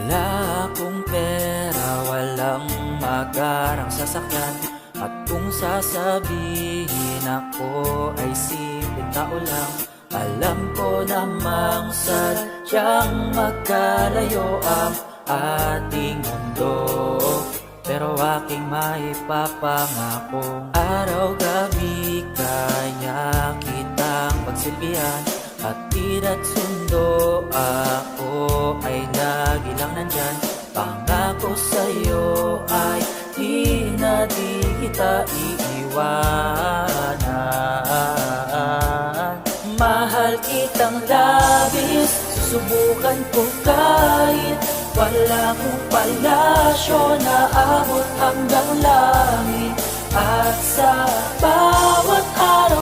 Wala akong pera, walang magarang sasakyan, at kung sasabihin ako ay simpleng tao lang, alam ko namang sadyang magkalayo ang ating mundo. Pero aking maipapangakong araw-gabi kaya kitang pagsilbihan, hatid at sundo ako ay lagi lang nandyan. Pangako sa'yo ay di na di kita iiwanan. Mahal kitang labis, susubukan ko kahit wala kong palasyo na abot hanggang langit. At sa bawat araw